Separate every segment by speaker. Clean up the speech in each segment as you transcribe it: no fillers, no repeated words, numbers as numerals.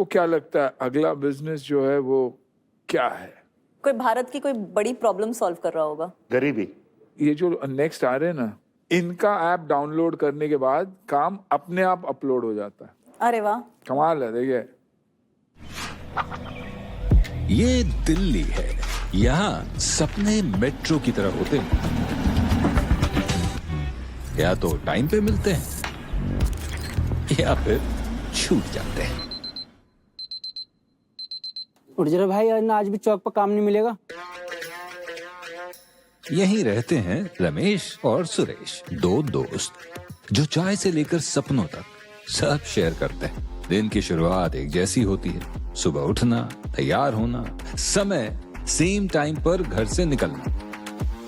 Speaker 1: आपको क्या लगता है अगला बिजनेस जो है वो क्या है?
Speaker 2: कोई भारत की कोई बड़ी प्रॉब्लम सॉल्व कर रहा होगा।
Speaker 3: गरीबी।
Speaker 1: ये जो नेक्स्ट आ रहे हैं ना, इनका ऐप डाउनलोड करने के बाद काम अपने आप अपलोड हो जाता है।
Speaker 2: अरे वाह,
Speaker 1: कमाल है। देखिए,
Speaker 4: ये दिल्ली है, यहाँ सपने मेट्रो की तरह होते हैं। या तो टाइम पे मिलते हैं या फिर छूट जाते हैं।
Speaker 5: उठ जा भाई, आज भी चौक पर काम नहीं मिलेगा।
Speaker 4: यहीं रहते हैं रमेश और सुरेश, दो दोस्त जो चाय से लेकर सपनों तक सब शेयर करते हैं। दिन की शुरुआत एक जैसी होती है, सुबह उठना, तैयार होना, समय सेम टाइम पर घर से निकलना,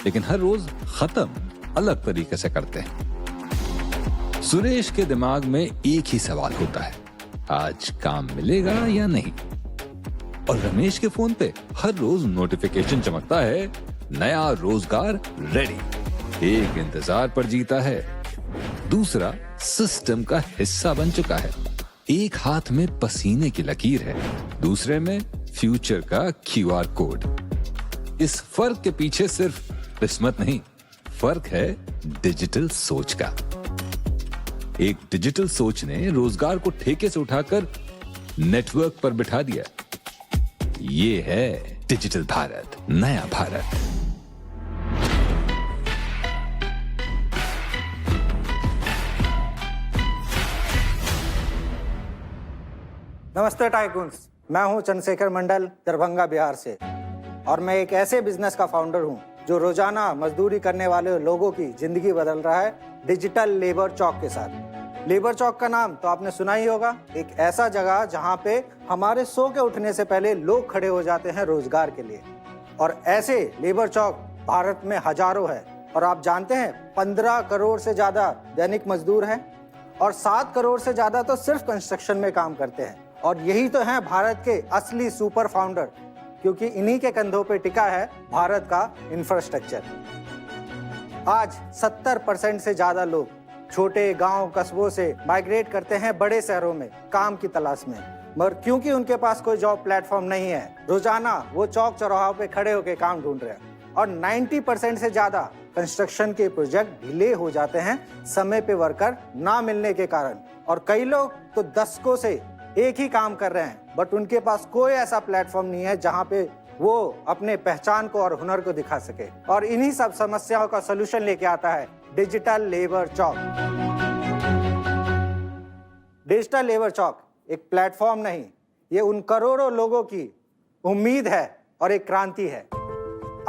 Speaker 4: लेकिन हर रोज खत्म अलग तरीके से करते हैं। सुरेश के दिमाग में एक ही सवाल होता है, आज काम मिलेगा या नहीं। और रमेश के फोन पे हर रोज नोटिफिकेशन चमकता है, नया रोजगार रेडी। एक इंतजार पर जीता है, दूसरा सिस्टम का हिस्सा बन चुका है। एक हाथ में पसीने की लकीर है, दूसरे में फ्यूचर का क्यूआर कोड। इस फर्क के पीछे सिर्फ किस्मत नहीं, फर्क है डिजिटल सोच का। एक डिजिटल सोच ने रोजगार को ठेके से उठाकर नेटवर्क पर बिठा दिया। ये है डिजिटल भारत, नया भारत।
Speaker 6: नमस्ते टाइकून्स, मैं हूं चंद्रशेखर मंडल, दरभंगा बिहार से, और मैं एक ऐसे बिजनेस का फाउंडर हूं जो रोजाना मजदूरी करने वाले लोगों की जिंदगी बदल रहा है डिजिटल लेबर चौक के साथ। लेबर चौक का नाम तो आपने सुना ही होगा, एक ऐसा जगह जहां पे हमारे सो के उठने से पहले लोग खड़े हो जाते हैं रोजगार के लिए। और ऐसे लेबर चौक भारत में हजारों है, और आप जानते हैं 15 करोड़ से ज्यादा दैनिक मजदूर हैं और 7 करोड़ से ज्यादा तो सिर्फ कंस्ट्रक्शन में काम करते हैं। और यही तो है भारत के असली सुपर फाउंडर, क्योंकि इन्हीं के कंधों पे टिका है भारत का इंफ्रास्ट्रक्चर। आज 70% से ज्यादा लोग छोटे गांव कस्बों से माइग्रेट करते हैं बड़े शहरों में काम की तलाश में, मगर क्योंकि उनके पास कोई जॉब प्लेटफॉर्म नहीं है, रोजाना वो चौक चौराहों पे खड़े होकर काम ढूंढ रहे हैं। और 90% से ज्यादा कंस्ट्रक्शन के प्रोजेक्ट डिले हो जाते हैं समय पे वर्कर ना मिलने के कारण। और कई लोग तो दशकों से एक ही काम कर रहे हैं, बट उनके पास कोई ऐसा प्लेटफॉर्म नहीं है जहां पे वो अपने पहचान को और हुनर को दिखा सके। और इन्हीं सब समस्याओं का सोल्यूशन लेके आता है डिजिटल लेबर चौक। डिजिटल लेबर चौक एक प्लेटफॉर्म नहीं, ये उन करोड़ों लोगों की उम्मीद है और एक क्रांति है।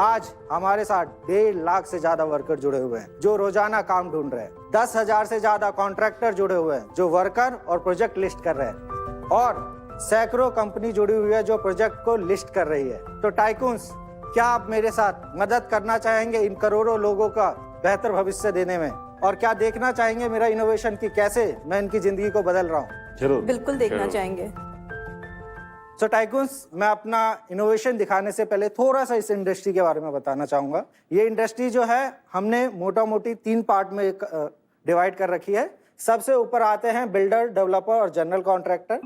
Speaker 6: आज हमारे साथ 1.5 लाख से ज्यादा वर्कर जुड़े हुए हैं जो रोजाना काम ढूंढ रहे हैं। 10,000 से ज्यादा कॉन्ट्रैक्टर जुड़े हुए हैं जो वर्कर और प्रोजेक्ट लिस्ट कर रहे हैं, और सैकड़ों कंपनी जुड़ी हुई है जो प्रोजेक्ट को लिस्ट कर रही है। तो टाइकून्स, क्या आप मेरे साथ मदद करना चाहेंगे इन करोड़ों लोगों का बेहतर भविष्य देने में? और क्या देखना चाहेंगे मेरा इनोवेशन की कैसे मैं इनकी जिंदगी को बदल रहा हूँ?
Speaker 3: जरूर,
Speaker 2: बिल्कुल देखना चाहेंगे।
Speaker 6: सो टाइकून्स, मैं अपना इनोवेशन दिखाने से पहले थोड़ा सा इस इंडस्ट्री के बारे में बताना चाहूंगा। ये इंडस्ट्री जो है हमने मोटा मोटी 3 पार्ट में डिवाइड कर रखी है। सबसे ऊपर आते हैं बिल्डर, डेवलपर और जनरल कॉन्ट्रैक्टर,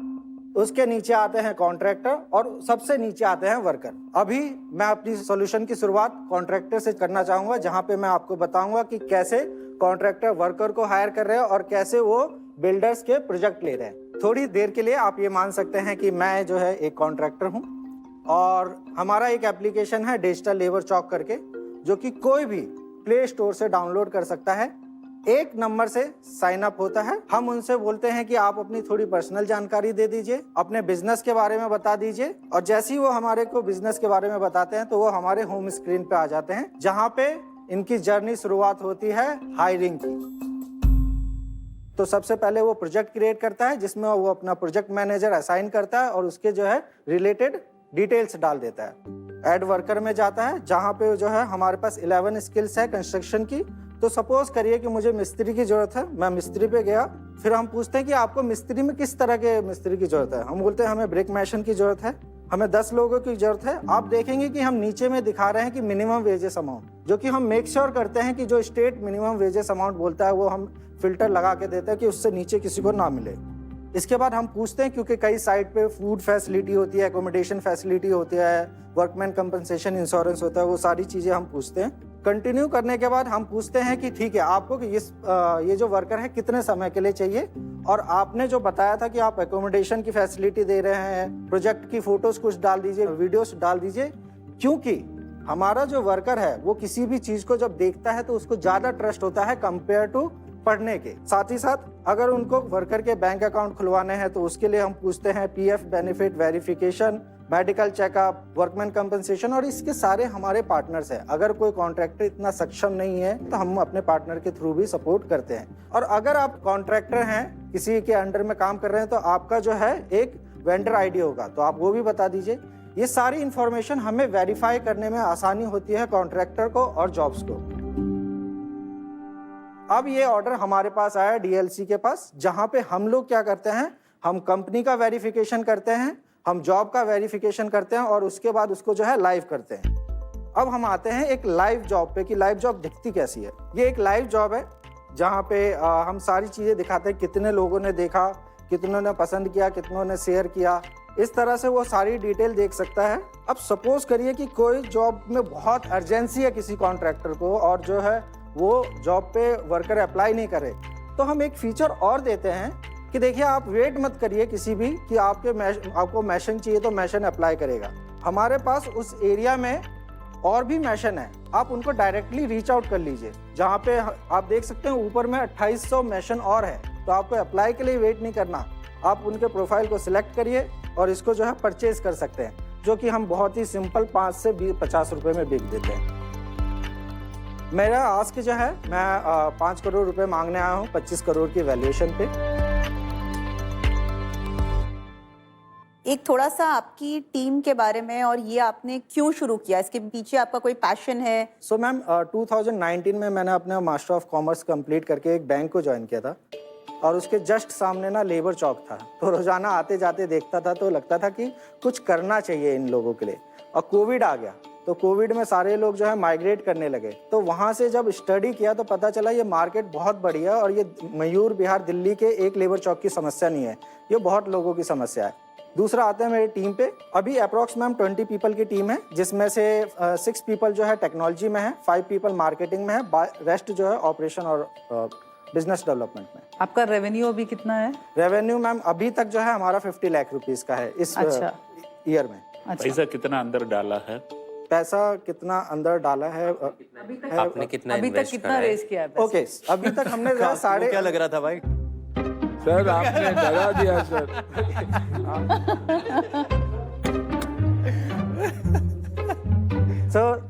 Speaker 6: उसके नीचे आते हैं कॉन्ट्रैक्टर, और सबसे नीचे आते हैं वर्कर। अभी मैं अपनी सॉल्यूशन की शुरुआत कॉन्ट्रैक्टर से करना चाहूंगा, जहां पे मैं आपको बताऊंगा कि कैसे कॉन्ट्रैक्टर वर्कर को हायर कर रहे हैं और कैसे वो बिल्डर्स के प्रोजेक्ट ले रहे हैं। थोड़ी देर के लिए आप ये मान सकते हैं कि मैं जो है एक कॉन्ट्रैक्टर हूँ, और हमारा एक एप्लीकेशन है डिजिटल लेबर चौक करके, जो कि कोई भी प्ले स्टोर से डाउनलोड कर सकता है। एक नंबर से साइन अप होता है। हम उनसे बोलते हैं कि आप अपनी थोड़ी पर्सनल जानकारी दे दीजिए, अपने बिजनेस के बारे में बता दीजिए, और जैसे ही वो हमारे को बिजनेस के बारे में बताते हैं तो वो हमारे होम स्क्रीन पे आ जाते हैं, जहां पे इनकी जर्नी शुरुआत होती है हायरिंग की। तो सबसे पहले वो प्रोजेक्ट क्रिएट करता है, जिसमें वो अपना प्रोजेक्ट मैनेजर असाइन करता है और उसके जो है रिलेटेड डिटेल्स डाल देता है। ऐड वर्कर में जाता है, जहां पे जो है हमारे पास 11 स्किल्स है कंस्ट्रक्शन की। तो सपोज करिए कि मुझे मिस्त्री की जरूरत है, मैं मिस्त्री पे गया, फिर हम पूछते हैं कि आपको मिस्त्री में किस तरह के मिस्त्री की जरूरत है। हम बोलते हैं हमें ब्रिक मैशन की जरूरत है, हमें 10 लोगों की जरूरत है। आप देखेंगे कि हम नीचे में दिखा रहे हैं कि मिनिमम वेजेस अमाउंट, जो कि हम मेक श्योर करते हैं कि जो स्टेट मिनिमम वेजेस अमाउंट बोलता है वो हम फिल्टर लगा के देते हैं कि उससे नीचे किसी को ना मिले। इसके बाद हम पूछते हैं, क्योंकि कई साइट पे फूड फैसिलिटी होती है, एकोमोडेशन फैसिलिटी होती है, वर्कमैन कंपनसेशन इंश्योरेंस होता है, वो सारी चीज़ें हम पूछते हैं। कंटिन्यू करने के बाद हम पूछते हैं कि ठीक है, आपको ये जो वर्कर है कितने समय के लिए चाहिए, और आपने जो बताया था कि आप एकोमोडेशन की फैसिलिटी दे रहे हैं, प्रोजेक्ट की फोटोज कुछ डाल दीजिए, वीडियोस डाल दीजिए, क्योंकि हमारा जो वर्कर है वो किसी भी चीज को जब देखता है तो उसको ज्यादा ट्रस्ट होता है कंपेयर टू पढ़ने के। साथ ही साथ अगर उनको वर्कर के बैंक अकाउंट खुलवाने हैं तो उसके लिए हम पूछते हैं PF benefit verification, medical checkup, workman compensation, और इसके सारे हमारे पार्टनर्स हैं। अगर कोई कॉन्ट्रैक्टर इतना सक्षम नहीं है तो हम अपने पार्टनर के थ्रू भी सपोर्ट करते हैं। और अगर आप कॉन्ट्रैक्टर हैं, किसी के अंडर में काम कर रहे हैं, तो आपका जो है एक वेंडर आईडी होगा, तो आप वो भी बता दीजिए। ये सारी इंफॉर्मेशन हमें वेरीफाई करने में आसानी होती है कॉन्ट्रैक्टर को और जॉब्स को। अब ये ऑर्डर हमारे पास आया डीएलसी के पास, जहां पे हम लोग क्या करते हैं, हम कंपनी का वेरिफिकेशन करते हैं, हम जॉब का वेरिफिकेशन करते हैं, और उसके बाद उसको जो है लाइव करते हैं। अब हम आते हैं एक लाइव जॉब पे कि लाइव जॉब दिखती कैसी है। ये एक लाइव जॉब है जहाँ पे हम सारी चीज़ें दिखाते हैं, कितने लोगों ने देखा, कितनों ने पसंद किया, कितनों ने शेयर किया, इस तरह से वो सारी डिटेल देख सकता है। अब सपोज करिए कि कोई जॉब में बहुत अर्जेंसी है किसी कॉन्ट्रैक्टर को, और जो है वो जॉब पे वर्कर अप्लाई नहीं करे, तो हम एक फीचर और देते हैं कि देखिए, आप वेट मत करिए किसी भी कि आपको मैशन चाहिए तो मैशन अप्लाई करेगा। हमारे पास उस एरिया में और भी मैशन है, आप उनको डायरेक्टली रीच आउट कर लीजिए। जहाँ पे आप देख सकते हैं ऊपर में 2800 मैशन और है, तो आपको अप्लाई के लिए वेट नहीं करना, आप उनके प्रोफाइल को सिलेक्ट करिए और इसको जो है परचेज कर सकते हैं, जो कि हम बहुत ही सिंपल 5 से 50 रुपए में बिक देते हैं। मेरा आस्क जो है, मैं 5 करोड़ रुपए मांगने आया हूँ 25 करोड़ की वैल्यूएशन पे।
Speaker 2: एक थोड़ा सा आपकी टीम के बारे में, और ये आपने क्यों शुरू किया, इसके पीछे आपका कोई पैशन है?
Speaker 6: सो मैम 2019 में मैंने अपना मास्टर ऑफ कॉमर्स कंप्लीट करके एक बैंक को ज्वाइन किया था, और उसके जस्ट सामने ना लेबर चौक था, तो रोजाना आते जाते देखता था तो लगता था कि कुछ करना चाहिए इन लोगों के लिए। और कोविड आ गया, तो कोविड में सारे लोग जो है माइग्रेट करने लगे, तो वहाँ से जब स्टडी किया तो पता चला ये मार्केट बहुत बड़ी है, और ये मयूर बिहार दिल्ली के एक लेबर चौक की समस्या नहीं है, ये बहुत लोगों की समस्या है। दूसरा आते हैं मेरी टीम पे, अभी अप्रॉक्स मैम 20 पीपल की टीम है, जिसमें से 6 पीपल जो है टेक्नोलॉजी में है, 5 पीपल मार्केटिंग में है, रेस्ट जो है ऑपरेशन और बिजनेस डेवलपमेंट में।
Speaker 3: आपका रेवेन्यू अभी कितना है?
Speaker 6: रेवेन्यू मैम अभी तक जो है हमारा 50 लाख रुपीस का है इस ईयर में।
Speaker 3: अच्छा।
Speaker 7: पैसा कितना अंदर डाला है?
Speaker 6: पैसा कितना अंदर डाला है?
Speaker 8: आपने कितना
Speaker 3: अभी तक कितना रेस किया है?
Speaker 6: ओके, अभी तक हमने जो है साढ़े,
Speaker 8: क्या लग रहा था भाई?
Speaker 1: सर आपने डरा दिया सर।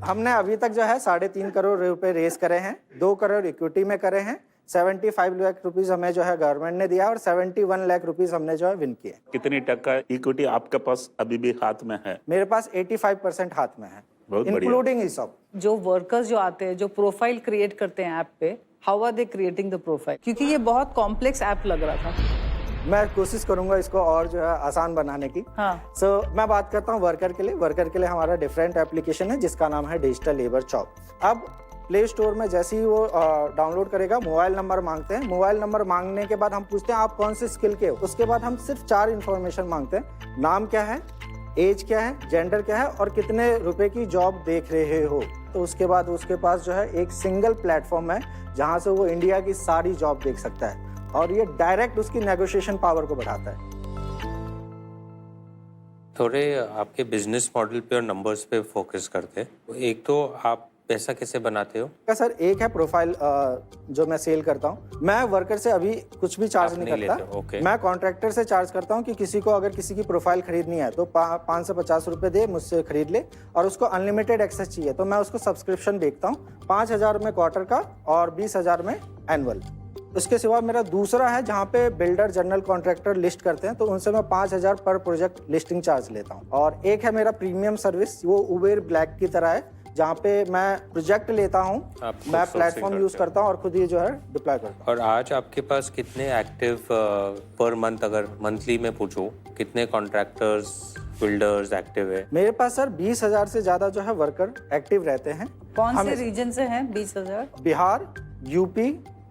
Speaker 6: हमने अभी तक जो है 3.5 करोड़ रुपए रेस करे हैं, 2 करोड़ इक्विटी में करे हैं, 75 लाख रुपीस हमें जो है गवर्नमेंट ने दिया, और 71 लाख रुपीस हमने जो है विन किए।
Speaker 7: कितनी टक्का इक्विटी आपके पास अभी भी हाथ में है?
Speaker 6: मेरे पास 85% हाथ में है, इंक्लूडिंग ईसॉप।
Speaker 3: जो वर्कर्स जो आते हैं, जो प्रोफाइल क्रिएट करते हैं ऐप पे, how are they creating the profile? क्योंकि ये बहुत कॉम्प्लेक्स ऐप लग रहा था।
Speaker 6: मैं कोशिश करूंगा इसको और जो है आसान बनाने की।
Speaker 3: हाँ।
Speaker 6: मैं बात करता हूँ वर्कर के लिए। वर्कर के लिए हमारा डिफरेंट एप्लीकेशन है जिसका नाम है डिजिटल लेबर चौक। अब प्ले स्टोर में जैसे ही वो डाउनलोड करेगा, मोबाइल नंबर मांगते हैं। मोबाइल नंबर मांगने के बाद हम पूछते हैं आप कौन से स्किल के हो। उसके बाद हम सिर्फ 4 इन्फॉर्मेशन मांगते हैं, नाम क्या है, एज क्या है, जेंडर क्या है, और कितने रुपए की जॉब देख रहे हो। तो उसके बाद उसके पास जो है एक सिंगल प्लेटफॉर्म है जहां से वो इंडिया की सारी जॉब देख सकता है, और ये डायरेक्ट उसकी नेगोशिएशन पावर को बढ़ाता है।
Speaker 8: थोड़े आपके बिजनेस मॉडल पे और नंबर्स पे फोकस करते हैं। एक तो आप पैसा कैसे बनाते हो?
Speaker 6: सर एक है प्रोफाइल जो मैं सेल करता हूँ। मैं वर्कर से अभी कुछ भी चार्ज नहीं करता।
Speaker 8: okay.
Speaker 6: मैं कॉन्ट्रैक्टर से चार्ज करता हूँ कि किसी को अगर किसी की प्रोफाइल खरीदनी है तो 5 से 50 रुपए दे, मुझसे खरीद ले, और उसको अनलिमिटेड एक्सेस चाहिए तो मैं उसको सब्सक्रिप्शन देखता हूँ 5,000 में क्वार्टर का और 20,000 में एनुअल। उसके सिवा मेरा दूसरा है जहाँ पे बिल्डर जनरल कॉन्ट्रैक्टर लिस्ट करते हैं, तो उनसे मैं 5,000 पर प्रोजेक्ट लिस्टिंग चार्ज लेता हूँ। और एक है मेरा प्रीमियम सर्विस, वो उबेर ब्लैक की तरह है, जहाँ पे मैं प्रोजेक्ट लेता हूँ, मैं प्लेटफॉर्म यूज करता हूँ और खुद ही जो है डिप्लॉय करता हूँ।
Speaker 8: और आज आपके पास कितने एक्टिव पर मंथ, अगर मंथली में पूछूं, कितने कॉन्ट्रैक्टर्स बिल्डर्स एक्टिव है?
Speaker 6: मेरे पास सर 20,000 से ज्यादा जो है वर्कर एक्टिव रहते हैं।
Speaker 3: कौन से रीजन से हैं 20,000?
Speaker 6: Bihar, UP,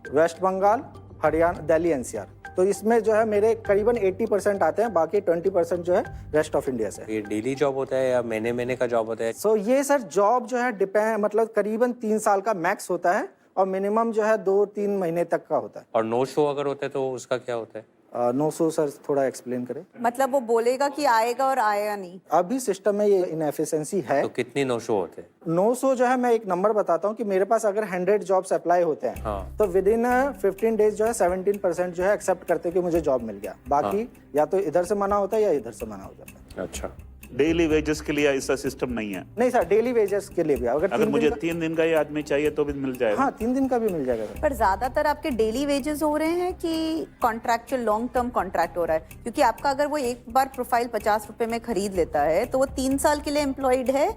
Speaker 6: West Bengal, Haryana, Delhi, NCR. तो इसमें जो है मेरे करीबन 80% आते हैं, बाकी 20% जो है रेस्ट ऑफ इंडिया से।
Speaker 8: ये डेली जॉब होता है या महीने का जॉब होता है?
Speaker 6: सो ये सर जॉब जो है डिपेंड, मतलब करीबन 3 साल का मैक्स होता है और मिनिमम जो है 2-3 महीने तक का होता है।
Speaker 8: और नो शो अगर होता है तो उसका क्या होता है?
Speaker 6: नो सो सर थोड़ा एक्सप्लेन करें।
Speaker 2: मतलब वो बोलेगा कि आएगा और आएगा नहीं।
Speaker 6: अभी सिस्टम में ये इनएफिशिएंसी है।
Speaker 8: तो कितनी नो शो होते हैं?
Speaker 6: 900 जो है, मैं एक नंबर बताता हूँ कि मेरे पास अगर 100 जॉब्स अप्लाई होते हैं
Speaker 8: हाँ।
Speaker 6: तो विद इन 15 डेज जो है 17% जो है एक्सेप्ट करते हैं कि मुझे जॉब मिल गया। बाकी या तो इधर से मना होता है या इधर से मना हो जाता है।
Speaker 8: अच्छा,
Speaker 7: डेली वेजेस के लिए ऐसा सिस्टम नहीं है?
Speaker 6: नहीं सर, डेली वेजेस के लिए भी
Speaker 7: अगर मुझे 3 दिन का ही आदमी चाहिए तो भी मिल जाएगा?
Speaker 6: हाँ, 3 दिन का भी मिल जाएगा सर।
Speaker 2: पर ज्यादातर आपके डेली वेजेस हो रहे हैं कि कॉन्ट्रैक्चुअल लॉन्ग टर्म कॉन्ट्रैक्ट हो रहा है? क्योंकि आपका अगर वो एक बार प्रोफाइल 50 रुपए में खरीद लेता है तो वो 3 साल के लिए एम्प्लॉयड है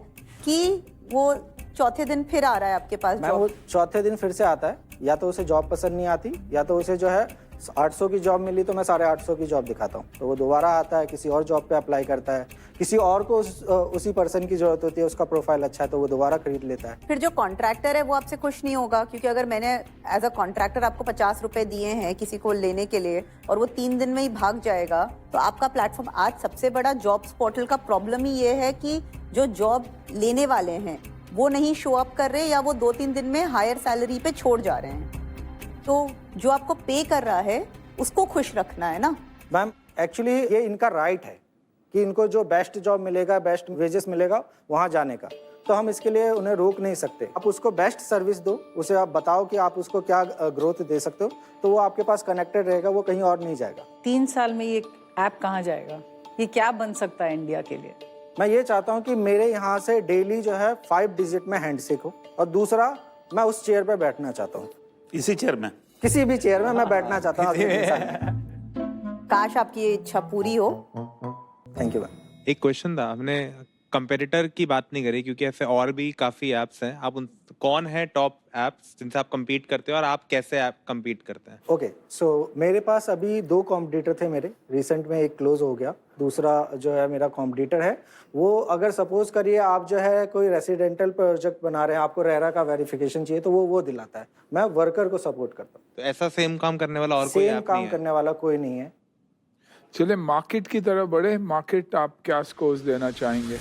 Speaker 2: कि वो चौथे दिन फिर आ रहा है आपके पास
Speaker 6: मैं वो
Speaker 2: जॉब?
Speaker 6: चौथे दिन फिर से आता है, या तो उसे जॉब पसंद नहीं आती या तो उसे जो है 800 की जॉब मिली तो मैं 850 की जॉब दिखाता हूँ, तो वो दोबारा आता है, किसी और जॉब पे अप्लाई करता है, किसी और को उसी पर्सन की जरूरत होती है, उसका प्रोफाइल अच्छा है तो वो दोबारा खरीद लेता है।
Speaker 2: फिर जो कॉन्ट्रैक्टर है वो आपसे खुश नहीं होगा, क्योंकि अगर मैंने एज अ कॉन्ट्रैक्टर आपको 50 रुपए दिए हैं किसी को लेने के लिए और वो 3 दिन में ही भाग जाएगा, तो आपका प्लेटफॉर्म आज सबसे बड़ा जॉब्स पोर्टल का प्रॉब्लम ही ये है कि जो जॉब लेने वाले हैं वो नहीं शो अप कर रहे या वो 2-3 दिन में हायर सैलरी पे छोड़ जा रहे हैं। तो जो आपको पे कर रहा है उसको खुश रखना है ना
Speaker 6: मैम। एक्चुअली ये इनका राइट है कि इनको जो बेस्ट जॉब मिलेगा, बेस्ट वेजेस मिलेगा वहाँ जाने का, तो हम इसके लिए उन्हें रोक नहीं सकते। आप उसको बेस्ट सर्विस दो, उसे आप बताओ कि आप उसको क्या ग्रोथ दे सकते हो, तो वो आपके पास कनेक्टेड रहेगा, वो कहीं और नहीं जाएगा।
Speaker 3: 3 साल में ये ऐप कहाँ जाएगा? ये क्या बन सकता है इंडिया के लिए?
Speaker 6: मैं ये चाहता हूँ कि मेरे यहाँ से डेली जो है 5 डिजिट में हैंडशेक हो, और दूसरा मैं उस चेयर पे बैठना चाहता हूँ।
Speaker 7: इसी चेयर में?
Speaker 6: किसी भी चेयर में मैं बैठना चाहता हूँ। अगले 3 साल में।
Speaker 2: काश आपकी ये इच्छा पूरी हो।
Speaker 6: Thank you ma'am.
Speaker 9: एक क्वेश्चन था, हमने कंपेटिटर की बात नहीं करी क्योंकि ऐसे और भी काफी एप्स हैं। आप उन कौन है टॉप एप्स जिनसे आप compete करते हो और आप कैसे ऐप compete करते हैं?
Speaker 6: ओके, सो मेरे पास अभी 2 कॉम्पिटिटर थे मेरे, रिसेंट में एक क्लोज हो गया, दूसरा जो है मेरा कॉम्पिटिटर है वो, अगर सपोज करिए आप जो है कोई रेसिडेंटल प्रोजेक्ट बना रहे हैं, आपको रेरा का वेरिफिकेशन चाहिए तो वो दिलाता है। मैं वर्कर को सपोर्ट करता हूँ।
Speaker 9: तो ऐसा सेम काम करने वाला और कोई
Speaker 6: सेम
Speaker 9: ऐप
Speaker 6: काम
Speaker 9: नहीं है?
Speaker 6: करने वाला कोई नहीं है।
Speaker 1: चले मार्केट की तरफ बढ़े। मार्केट आप क्या स्कोर्स देना चाहेंगे?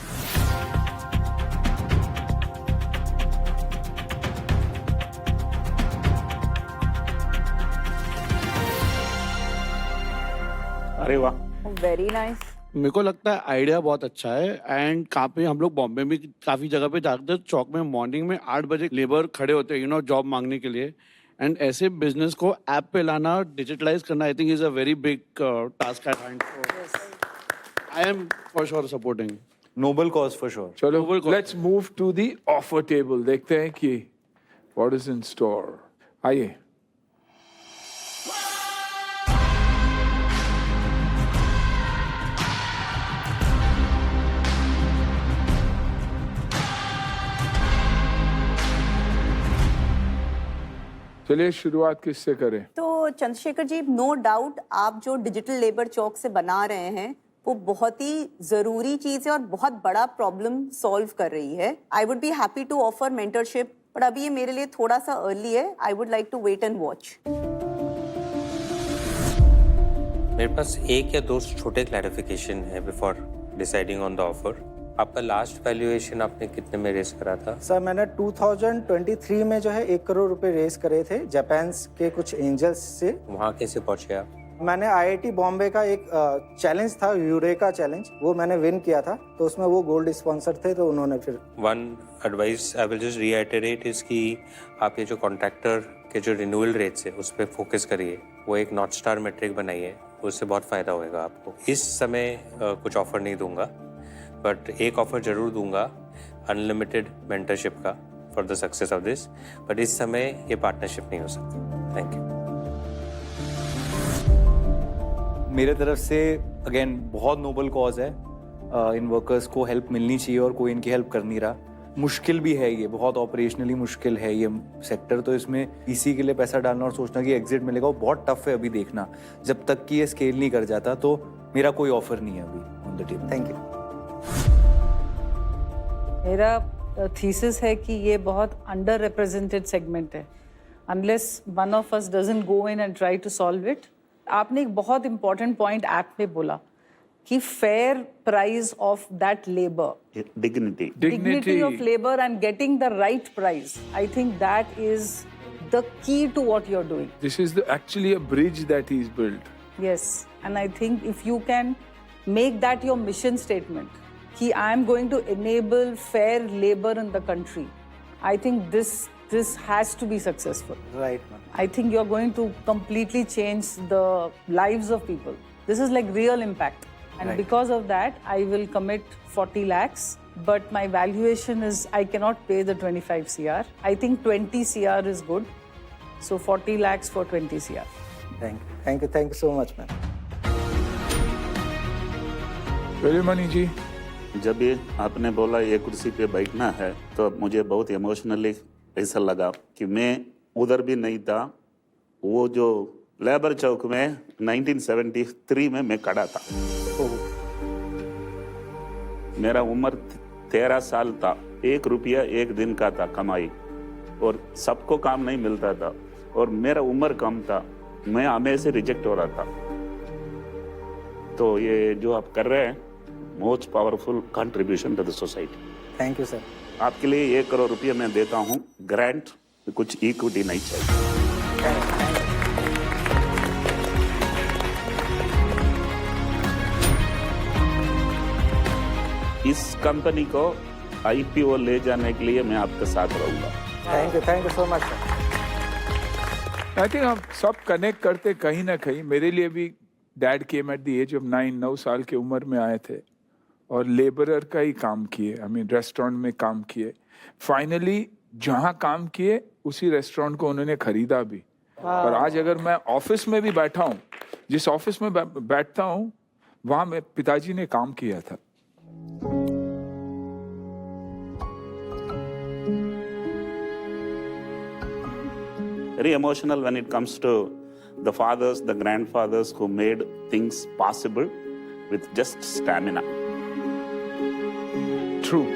Speaker 7: अरे वाह,
Speaker 2: वेरी नाइस।
Speaker 10: मेरे को लगता है आइडिया बहुत अच्छा है। एंड काफी हम लोग बॉम्बे में काफी जगह पे जाते हैं, चौक में मॉर्निंग में 8 बजे लेबर खड़े होते हैं जॉब मांगने के लिए। एंड ऐसे बिजनेस को ऐप पे लाना, डिजिटलाइज करना, I think is a very big task at hand. I am for sure supporting.
Speaker 11: Noble cause for sure.
Speaker 1: चलो
Speaker 10: Noble cause.
Speaker 1: Let's move to the offer table, देखते हैं कि व्हाट इज इन स्टोर। आइए। चलिए शुरुआत किससे करें?
Speaker 2: तो चंद्रशेखर जी, नो डाउट आप जो डिजिटल लेबर चौक से बना रहे हैं वो बहुत ही जरूरी चीज है और बहुत बड़ा प्रॉब्लम सॉल्व कर रही है। I would be happy to offer mentorship, but अभी ये मेरे लिए थोड़ा सा अर्ली है। I would like to wait and watch.
Speaker 8: मेरे पास 1 या 2 छोटे क्लैरिफिकेशन है before deciding on the offer. आपका लास्ट वैल्यूएशन आपने कितने में रेस करा था?
Speaker 6: सर मैंने 2023 में जो है 1 करोड़ रुपए रेस करे थे जापान के कुछ एंजल्स से।
Speaker 8: वहाँ कैसे पहुंचे आप?
Speaker 6: मैंने आईआईटी बॉम्बे का एक चैलेंज था, यूरेका चैलेंज, वो मैंने विन किया था, तो उसमें वो गोल्ड स्पॉन्सर थे, तो उन्होंने फिर।
Speaker 8: One advice I will just reiterate is कि आप ये जो कॉन्ट्रैक्टर के जो रिन्यूअल रेट्स है उस पर फोकस करिए, वो एक नॉर्थ स्टार मेट्रिक बनाइए, उससे बहुत फ़ायदा होएगा आपको। इस समय कुछ ऑफर नहीं दूंगा, बट एक ऑफर जरूर दूंगा अनलिमिटेड मेंटरशिप का for the success of this, but इस समय ये पार्टनरशिप नहीं हो सकती। Thank you.
Speaker 11: मेरे तरफ से अगेन बहुत नोबल कॉज है। इन वर्कर्स को हेल्प मिलनी चाहिए और कोई इनकी हेल्प कर नहीं रहा। मुश्किल भी है, ये बहुत ऑपरेशनली मुश्किल है ये सेक्टर, तो इसमें इसी के लिए पैसा डालना और सोचना कि एग्जिट मिलेगा वो बहुत टफ है अभी देखना। जब तक कि ये स्केल नहीं कर जाता तो मेरा कोई ऑफर नहीं है अभी on the table.
Speaker 6: Thank you.
Speaker 3: मेरा थीसिस है कि ये बहुत अंडर रिप्रेजेंटेड सेगमेंट है। Unless one of us doesn't go in and try to solve it, आपने एक बहुत इंपॉर्टेंट पॉइंट ऐप में बोला कि fair price of that labour,
Speaker 7: dignity
Speaker 3: dignity of labor and getting the right price. I think that is the key to what you're doing.
Speaker 1: This is actually a bridge that he's built.
Speaker 3: Yes, and I think if you can make that your mission statement, कि I am going to enable fair labor in the country, I think this has to be successful.
Speaker 6: Right, ma'am.
Speaker 3: I think you're going to completely change the lives of people. This is like real impact. And because of that, I will commit 40 lakhs. But my valuation is, I cannot pay the 25 CR. I think 20 CR is good. So 40 lakhs for 20 CR.
Speaker 6: Thank you so much, ma'am.
Speaker 1: Velumani ji,
Speaker 7: जब ये आपने बोला ये कुर्सी पे बैठना है तो मुझे बहुत इमोशनली ऐसा लगा कि मैं उधर भी नहीं था। वो जो लेबर चौक में 1973 में मैं खड़ा था। मेरा उम्र 13 साल था। 1 रुपया 1 दिन का था कमाई, और सबको काम नहीं मिलता था, और मेरा उम्र कम था। मैं हमेशा रिजेक्ट हो रहा था। तो ये जो आप कर रहे हैं, most powerful contribution to the society.
Speaker 6: Thank you sir.
Speaker 7: आपके लिए 1 करोड़ रुपया मैं देता हूँ ग्रांट, कुछ इक्विटी नहीं चाहिए। इस कंपनी को IPO ले जाने के लिए मैं आपके साथ रहूंगा।
Speaker 6: Thank you so much sir.
Speaker 1: I think हम सब कनेक्ट करते कहीं ना कहीं। मेरे लिए भी dad came at the age of 9 साल की उम्र में आए थे और लेबरर का ही काम किए। आई मीन रेस्टोरेंट में काम किए। फाइनली जहाँ काम किए उसी रेस्टोरेंट को उन्होंने खरीदा भी। और आज अगर मैं ऑफिस में भी बैठा हूँ, जिस ऑफिस में बैठता हूँ, वहाँ में पिताजी ने काम किया था।
Speaker 7: Very emotional when it comes to the fathers, the grandfathers who made things possible with just stamina.
Speaker 1: True.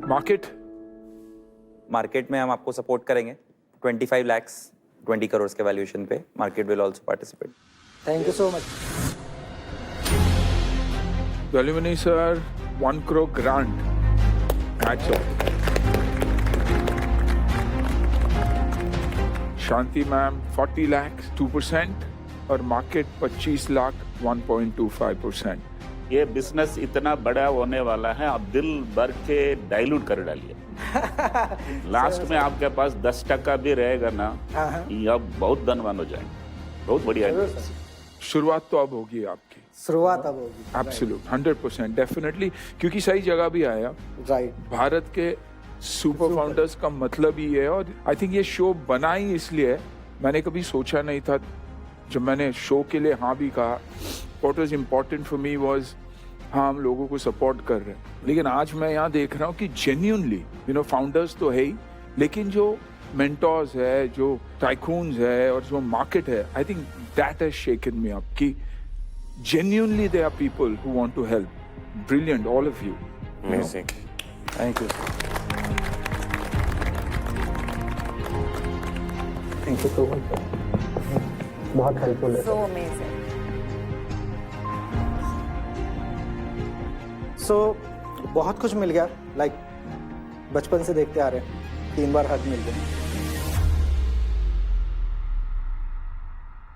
Speaker 1: Market
Speaker 11: market में हम आपको सपोर्ट करेंगे। 25 लाख 20 करोड़ के वैल्यूएशन पे market will also participate.
Speaker 6: Thank you so much.
Speaker 1: Velumani sir, 1 crore grant. That's all. Shanti ma'am 40 lakhs 2% और market 25 lakh 1.25%।
Speaker 7: ये business इतना बड़ा होने वाला है, आप दिल भर के डाइल्यूट कर डालिए। लास्ट में आपके पास 10% भी रहेगा ना, ये आप बहुत धनवान हो जाएंगे। बहुत बढ़िया है।
Speaker 1: शुरुआत तो अब होगी आपकी।
Speaker 6: शुरुआत अब होगी।
Speaker 1: एब्सोल्यूट 100% डेफिनेटली, क्योंकि सही जगह भी आया।
Speaker 6: राइट।
Speaker 1: भारत के सुपर फाउंडर्स का मतलब ही है। और आई थिंक ये शो बना ही इसलिए, मैंने कभी सोचा नहीं था। जब मैंने शो के लिए हाँ भी कहा, what was important for me was, हाँ हम लोगों को सपोर्ट कर रहे हैं। लेकिन आज मैं यहाँ देख रहा हूँ कि जेन्युइनली फाउंडर्स तो है ही, लेकिन जो मेंटोर्स है, जो टाइकून्स है और जो मार्केट है, I think that has shaken me up कि genuinely there are people who want to help. Brilliant, all of you.
Speaker 8: Amazing.
Speaker 6: Thank you. Thank you so much. बहुत हेल्पफुल है।
Speaker 2: So amazing.
Speaker 6: सो बहुत कुछ मिल गया। लाइक बचपन से देखते आ रहे हैं, 3 बार हक मिल गया।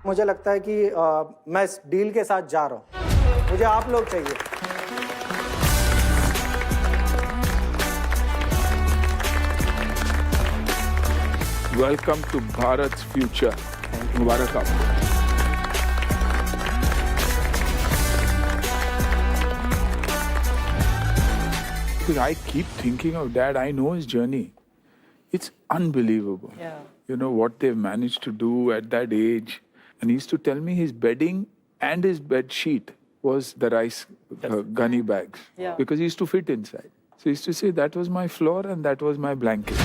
Speaker 6: मुझे लगता है कि मैं इस डील के साथ जा रहा हूँ। मुझे आप लोग चाहिए।
Speaker 1: Welcome to Bharat's future. मुबारक आपको। Because I keep thinking of Dad. I know his journey. It's unbelievable.
Speaker 3: Yeah.
Speaker 1: You know what they've managed to do at that age. And he used to tell me his bedding and his bed sheet was the rice gunny bags.
Speaker 3: Yeah.
Speaker 1: Because he used to fit inside. So he used to say that was my floor and that was my blanket.